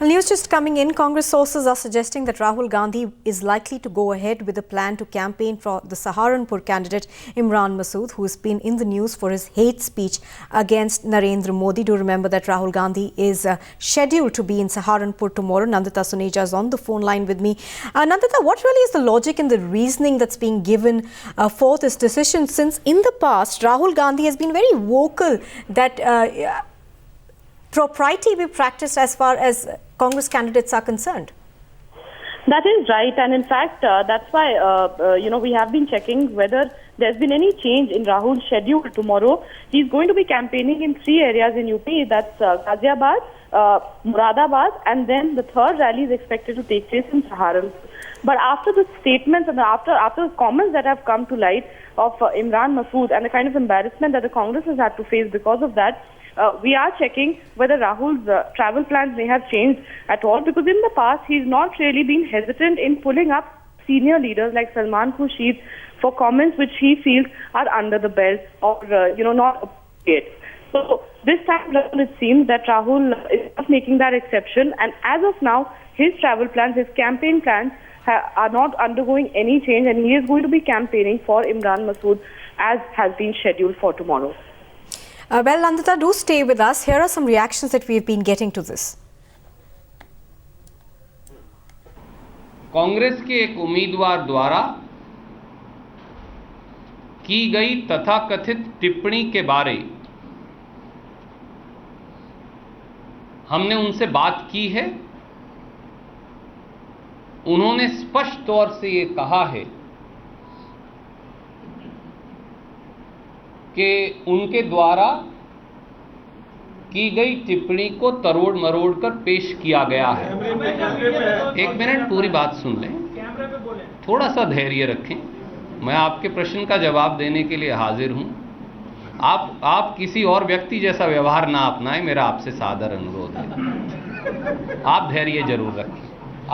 News just coming in. Congress sources are suggesting that Rahul Gandhi is likely to go ahead with a plan to campaign for the Saharanpur candidate Imran Masood, who has been in the news for his hate speech against Narendra Modi. Do remember that Rahul Gandhi is scheduled to be in Saharanpur tomorrow. Nandita Suneja is on the phone line with me. Nandita, what really is the logic and the reasoning that's being given for this decision, since in the past Rahul Gandhi has been very vocal that propriety be practiced as far as Congress candidates are concerned? That is right, and in fact, that's why we have been checking whether there's been any change in Rahul's schedule tomorrow. He's going to be campaigning in 3 areas in UP. That's Ghaziabad, Muradabad, and then the third rally is expected to take place in Saharanpur. But after the statements and after the comments that have come to light of Imran Masood and the kind of embarrassment that the Congress has had to face because of that, we are checking whether Rahul's travel plans may have changed at all, because in the past he's not really been hesitant in pulling up senior leaders like Salman Khurshid for comments which he feels are under the belt or not appropriate. So this time around it seems that Rahul is not making that exception, and as of now his travel plans, his campaign plans are not undergoing any change, and he is going to be campaigning for Imran Masood as has been scheduled for tomorrow. Well, Nandita, do stay with us. Here are some reactions that we've been getting to this. Congress के एक उम्मीदवार द्वारा की गई तथाकथित टिप्पणी के बारे हमने उनसे बात की है। उन्होंने स्पष्ट तौर से ये कहा है कि उनके द्वारा की गई टिप्पणी को तरोड़ मरोड़ कर पेश किया गया है। एक मिनट, पूरी बात सुन लें, थोड़ा सा धैर्य रखें। मैं आपके प्रश्न का जवाब देने के लिए हाजिर हूं। आप किसी और व्यक्ति जैसा व्यवहार ना अपनाएं, मेरा आपसे सादर अनुरोध है। आप धैर्य जरूर रखें,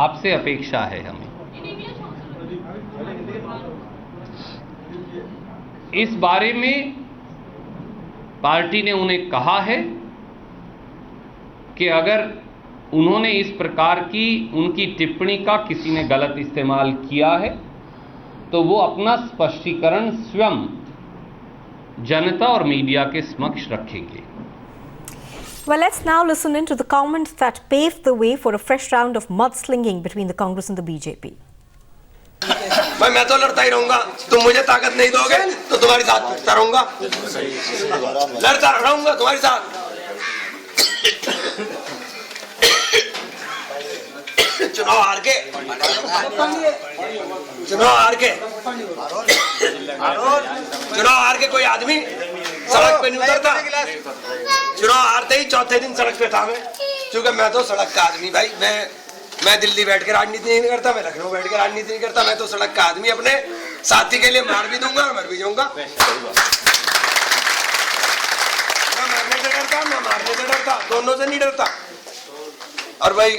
आपसे अपेक्षा है हमें। इस बारे में पार्टी ने उन्हें कहा है कि अगर उन्होंने इस प्रकार की उनकी टिप्पणी का किसी ने गलत इस्तेमाल किया है तो वो अपना स्पष्टीकरण स्वयं जनता और मीडिया के समक्ष रखेंगे। Well, let's now listen in to the comments that paved the way for a fresh round of mudslinging between the Congress and the BJP. भाई मैं तो लड़ता ही रहूंगा, तुम मुझे ताकत नहीं दोगे तो तुम्हारे साथ लड़ता रहूंगा, लड़ता रहूंगा तुम्हारे साथ। चुनाव हार के कोई आदमी सड़क पे नहीं उतरता। चुनाव हारते ही चौथे दिन सड़क पे था मैं, क्योंकि मैं तो सड़क का आदमी भाई। मैं दिल्ली बैठ के राजनीति नहीं करता, मैं लखनऊ बैठ के राजनीति नहीं करता। मैं तो सड़क का आदमी, अपने साथी के लिए मार भी दूंगा और मर भी जाऊंगा। मैं मरने से डरता, मैं मारने से डरता, दोनों से नहीं डरता। और भाई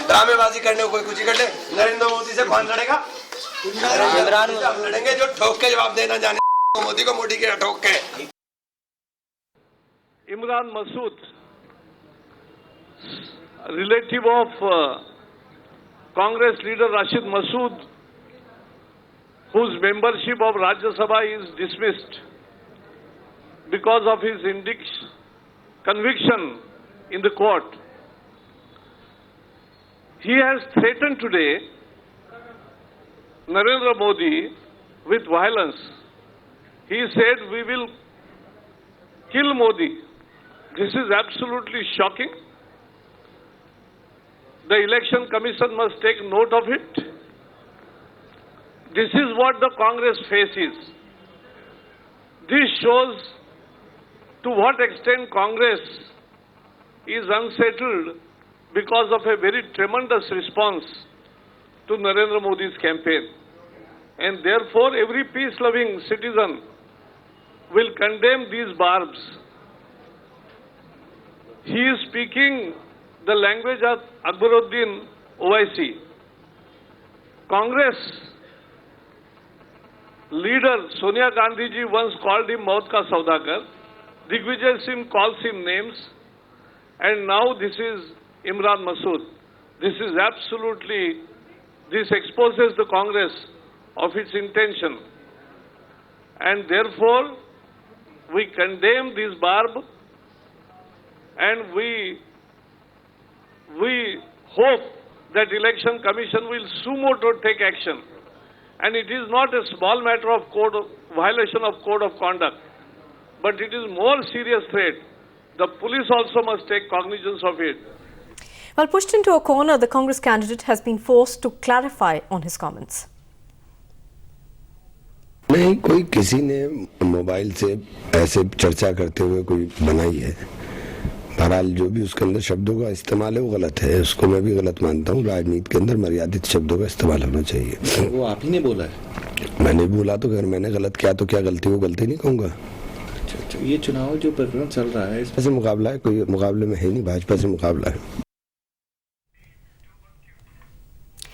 ड्रामेबाजी करने को कोई कुछ ही कर ले। नरेंद्र मोदी से कौन लड़ेगा? हम लड़ेंगे जो ठोक के जवाब देना जाने। मोदी को मोदी के ठोक के। Imran Masood, relative of Congress leader Rashid Masood, whose membership of Rajya Sabha is dismissed because of his conviction in the court. He has threatened today Narendra Modi with violence. He said, "We will kill Modi." This is absolutely shocking. The Election Commission must take note of it. This is what the Congress faces. This shows to what extent Congress is unsettled because of a very tremendous response to Narendra Modi's campaign. And therefore, every peace-loving citizen will condemn these barbs. He is speaking the language of Akbaruddin Owaisi. Congress leader Sonia Gandhi ji once called him Maut ka Saudagar. Digvijay Singh calls him names, and now this is Imran Masood. this exposes the Congress of its intention. And therefore, we condemn this barb, and we hope that Election Commission will sumo to take action. And it is not a small matter of violation of code of conduct, but it is more serious threat. The police also must take cognizance of it. Well, pushed into a corner, the Congress candidate has been forced to clarify on his comments. नहीं, कोई किसी ने mobile से ऐसे चर्चा करते हुए कोई बनाई है। बहरहाल जो भी उसके अंदर शब्दों का इस्तेमाल है वो गलत है, उसको मैं भी गलत मानता हूँ। राजनीति के अंदर मर्यादित शब्दों का इस्तेमाल होना चाहिए। वो आप ही ने बोला है? मैंने बोला तो अगर मैंने गलत किया तो क्या गलती, वो गलती नहीं कहूँगा। अच्छा, ये चुनाव जो प्रकरण चल रहा है, इससे मुकाबला है, कोई मुकाबले में है नहीं, भाजपा से मुकाबला है।